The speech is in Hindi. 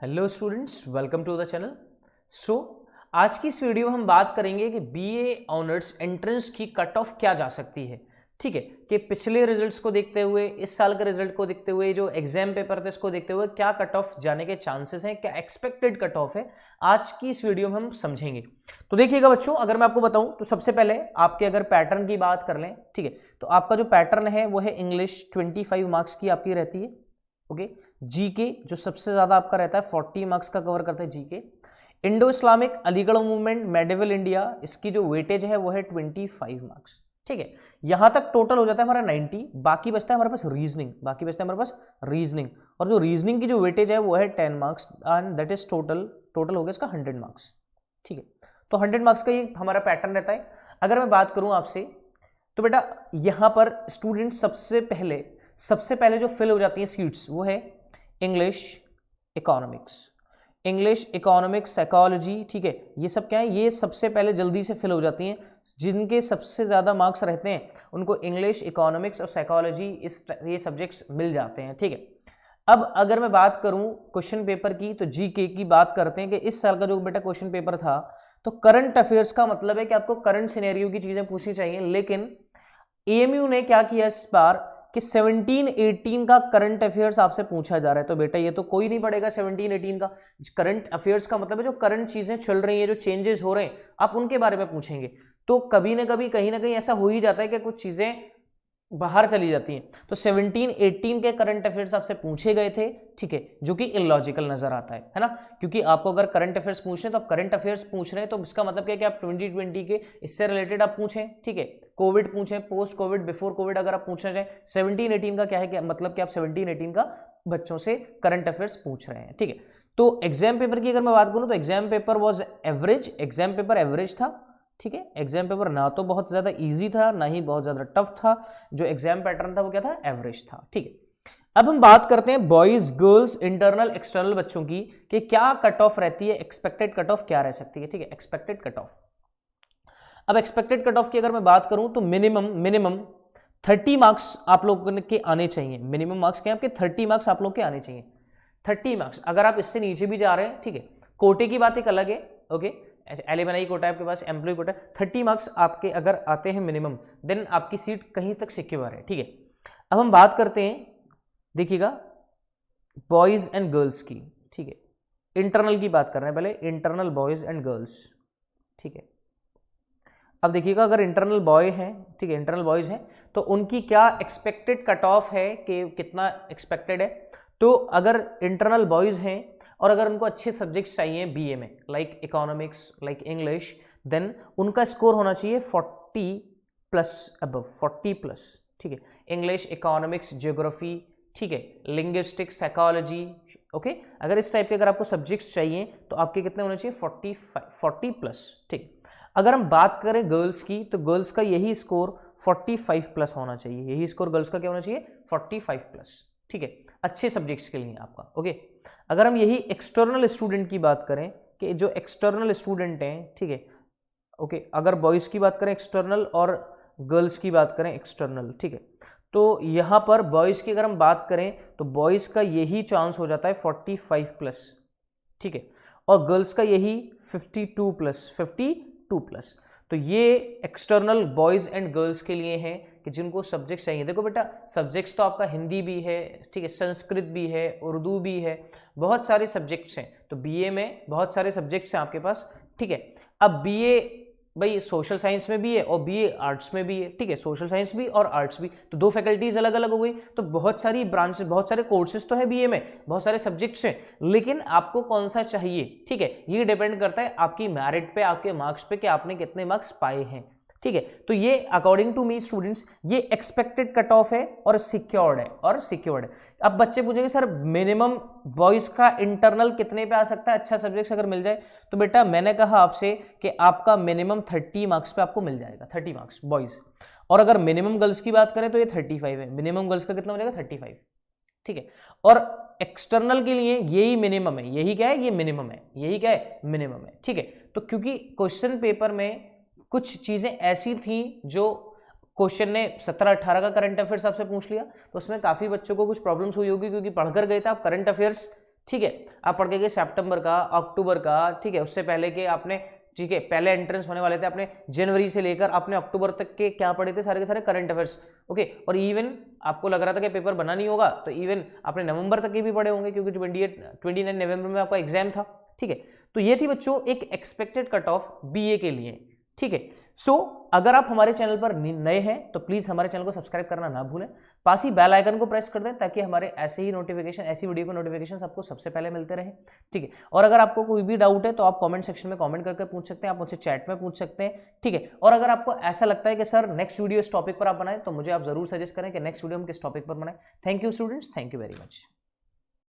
Hello students, welcome to the channel. आज की इस वीडियो में हम बात करेंगे कि बीए ऑनर्स एंट्रेंस की कट ऑफ क्या जा सकती है। ठीक है, कि पिछले रिजल्ट्स को देखते हुए, इस साल के रिजल्ट को देखते हुए, जो एग्जाम पेपर थे इसको देखते हुए क्या कट ऑफ जाने के चांसेस हैं, क्या एक्सपेक्टेड कट ऑफ है, आज की इस वीडियो में हम समझेंगे। तो देखिएगा बच्चों, अगर मैं आपको बताऊं तो सबसे पहले आपके अगर पैटर्न की बात कर लें, ठीक है, तो आपका जो पैटर्न है वो है इंग्लिश 25 मार्क्स की आपकी रहती है। ओके, जीके जो सबसे ज्यादा आपका रहता है 40 मार्क्स का कवर करता है GK. Indo Islamic, Aligarh movement, medieval India, इसकी जो वेटेज है वो है 25 मार्क्स। ठीक है, यहां तक टोटल हो जाता है हमारा 90। बाकी बचता है हमारे पास रीजनिंग, और जो रीजनिंग की जो वेटेज है वो है 10 marks and that is total हो गया इसका 100 मार्क्स। ठीक है, तो 100 मार्क्स का ये हमारा पैटर्न रहता है। अगर मैं बात करूं आपसे तो बेटा यहां पर स्टूडेंट सबसे पहले जो फिल हो जाती हैं सीट्स वो है इंग्लिश, इकोनॉमिक्स, साइकोलॉजी। ठीक है, ये सब क्या है, ये सबसे पहले जल्दी से फिल हो जाती हैं। जिनके सबसे ज्यादा मार्क्स रहते हैं उनको इंग्लिश, इकोनॉमिक्स और साइकोलॉजी ये सब्जेक्ट्स मिल जाते हैं। ठीक है, अब अगर मैं बात करूं क्वेश्चन पेपर की तो जीके की बात करते हैं कि इस साल का जो बेटा क्वेश्चन पेपर था, तो करंट अफेयर्स का मतलब है कि आपको करंट सिनेरियो की चीजें पूछनी चाहिए। लेकिन एएमयू ने क्या किया इस बार कि 17-18 का करंट अफेयर्स आपसे पूछा जा रहा है। तो बेटा ये तो कोई नहीं पढ़ेगा 17-18 का। करंट अफेयर्स का मतलब है जो करंट चीजें चल रही हैं, जो चेंजेस हो रहे हैं, आप उनके बारे में पूछेंगे। तो कभी ना कभी कहीं ना कहीं ऐसा हो ही जाता है कि कुछ चीजें बाहर चली जाती हैं। तो 17-18 के करंट अफेयर्स आपसे पूछे गए थे। ठीक है, जो कि इलॉजिकल नजर आता है ना, क्योंकि आपको अगर करंट अफेयर्स पूछ रहे हैं तो आप करंट अफेयर्स पूछ रहे हैं, तो इसका मतलब क्या है कि आप 2020 के इससे रिलेटेड आप पूछें। ठीक है, कोविड पूछें, पोस्ट कोविड, बिफोर कोविड अगर आप पूछना चाहें। 17-18 का क्या है कि मतलब कि आप 17-18 का बच्चों से करंट अफेयर्स पूछ रहे हैं। ठीक है, तो एग्जाम पेपर की अगर मैं बात करूं तो exam paper was average, exam paper average था। ठीक है, एग्जाम पेपर ना तो बहुत ज्यादा इजी था ना ही बहुत ज्यादा टफ था। जो एग्जाम पैटर्न था वो क्या था, एवरेज था। ठीक है, अब हम बात करते हैं बॉयज, गर्ल्स, इंटरनल, एक्सटर्नल बच्चों की कि क्या कट ऑफ रहती है, एक्सपेक्टेड कट ऑफ क्या रह सकती है। ठीक है, एक्सपेक्टेड कट ऑफ। अब एक्सपेक्टेड कट ऑफ की अगर मैं बात करूं तो मिनिमम 30 मार्क्स आप लोगों के आने चाहिए। मिनिमम मार्क्स क्या आपके 30 मार्क्स आप लोग के आने चाहिए। 30 मार्क्स, अगर आप इससे नीचे भी जा रहे हैं, ठीक है, कोटे की बात एक अलग है। ओके, एलिमनाई कोटा है आपके पास, एम्प्लॉय कोटा, 30 मार्क्स आपके अगर आते हैं मिनिमम, देन आपकी सीट कहीं तक सिक्योर है। ठीक है, अब हम बात करते हैं, देखिएगा, बॉयज एंड गर्ल्स की। ठीक है, इंटरनल की बात कर रहे हैं पहले, इंटरनल बॉयज एंड गर्ल्स। ठीक है, अब देखिएगा अगर इंटरनल बॉय है, ठीक है, इंटरनल बॉयज हैं, तो उनकी क्या एक्सपेक्टेड कट ऑफ है कि कितना एक्सपेक्टेड है। तो अगर इंटरनल बॉयज हैं और अगर उनको अच्छे सब्जेक्ट्स चाहिए बीए में, like economics, like English, then उनका स्कोर होना चाहिए 40 प्लस, अबव 40 प्लस। ठीक है, इंग्लिश, इकोनॉमिक्स, ज्योग्राफी, ठीक है, लिंग्विस्टिक्स, साइकोलॉजी। ओके, अगर इस टाइप के अगर आपको सब्जेक्ट्स चाहिए तो आपके कितने होने चाहिए, 40 प्लस। ठीक, अगर हम बात करें गर्ल्स की तो गर्ल्स का यही स्कोर 45 प्लस होना चाहिए। यही स्कोर गर्ल्स का क्या होना चाहिए, 45 प्लस। ठीक है, अच्छे सब्जेक्ट्स के लिए आपका। ओके, अगर हम यही एक्सटर्नल स्टूडेंट की बात करें कि जो एक्सटर्नल स्टूडेंट हैं, ठीक है, ओके, अगर बॉयज की बात करें एक्सटर्नल और गर्ल्स की बात करें एक्सटर्नल, ठीक है, तो यहां पर बॉयज की अगर हम बात करें तो बॉयज का यही चांस हो जाता है 45 प्लस। ठीक है, और गर्ल्स का यही 52 प्लस। तो ये एक्सटर्नल बॉयज एंड गर्ल्स के लिए हैं कि जिनको सब्जेक्ट्स चाहिए। देखो बेटा, सब्जेक्ट्स तो आपका हिंदी भी है, ठीक है, संस्कृत भी है, उर्दू भी है, बहुत सारे सब्जेक्ट्स हैं। तो बीए में बहुत सारे सब्जेक्ट्स हैं आपके पास। ठीक है, अब बीए भाई सोशल साइंस में भी है और बीए आर्ट्स में भी है। ठीक है, सोशल साइंस भी और आर्ट्स भी, तो दो फैकल्टीज अलग अलग हो गई। तो बहुत सारी ब्रांचेस, बहुत सारे कोर्सेज तो है बीए में, बहुत सारे सब्जेक्ट्स हैं, लेकिन आपको कौन सा चाहिए, ठीक है, ये डिपेंड करता है आपकी मेरिट पे, आपके मार्क्स पे कि आपने कितने मार्क्स पाए हैं। ठीक है, तो ये अकॉर्डिंग टू मी स्टूडेंट्स ये एक्सपेक्टेड कट ऑफ है और सिक्योर्ड है। अब बच्चे पूछेंगे सर मिनिमम बॉयज का इंटरनल कितने पे आ सकता है, अच्छा सब्जेक्ट अगर मिल जाए। तो बेटा मैंने कहा आपसे कि आपका मिनिमम 30 मार्क्स पे आपको मिल जाएगा, 30 मार्क्स बॉयज। और अगर मिनिमम गर्ल्स की बात करें तो ये 35 है। मिनिमम गर्ल्स का कितना हो जाएगा, 35। ठीक है, और एक्सटर्नल के लिए यही मिनिमम है, यही क्या है, ये मिनिमम है, यही क्या है, मिनिमम है। ठीक है, तो क्योंकि क्वेश्चन पेपर में कुछ चीजें ऐसी थी जो क्वेश्चन ने 17-18 का करंट अफेयर्स आपसे पूछ लिया, तो उसमें काफी बच्चों को कुछ प्रॉब्लम्स हुई होगी, क्योंकि पढ़कर गए थे आप करंट अफेयर्स, ठीक है, आप पढ़ के गए सितंबर का, अक्टूबर का, ठीक है, उससे पहले के आपने, ठीक है, पहले एंट्रेंस होने वाले थे अपने जनवरी से लेकर आपने अक्टूबर तक के क्या पढ़े थे, सारे के सारे करंट अफेयर्स। ओके, और इवन आपको लग रहा था कि पेपर बना नहीं होगा, तो इवन आपने नवंबर तक के भी पढ़े होंगे, क्योंकि 29 नवंबर में आपका एग्जाम था। ठीक है, तो ये थी बच्चों एक एक्सपेक्टेड कट ऑफ बीए के लिए। ठीक है, सो अगर आप हमारे चैनल पर नए हैं तो प्लीज हमारे चैनल को सब्सक्राइब करना ना भूलें, पास ही बेल आइकन को प्रेस कर दें ताकि हमारे ऐसे ही नोटिफिकेशन, ऐसी वीडियो को नोटिफिकेशन आपको सबसे पहले मिलते रहे। ठीक है, और अगर आपको कोई भी डाउट है तो आप कमेंट सेक्शन में कमेंट करके पूछ सकते हैं, आप मुझसे चैट में पूछ सकते हैं। ठीक है, और अगर आपको ऐसा लगता है कि सर नेक्स्ट वीडियो इस टॉपिक पर आप बनाएं तो मुझे आप जरूर सजेस्ट करें कि नेक्स्ट वीडियो हम किस टॉपिक पर बनाएं। Thank you students, thank you very much.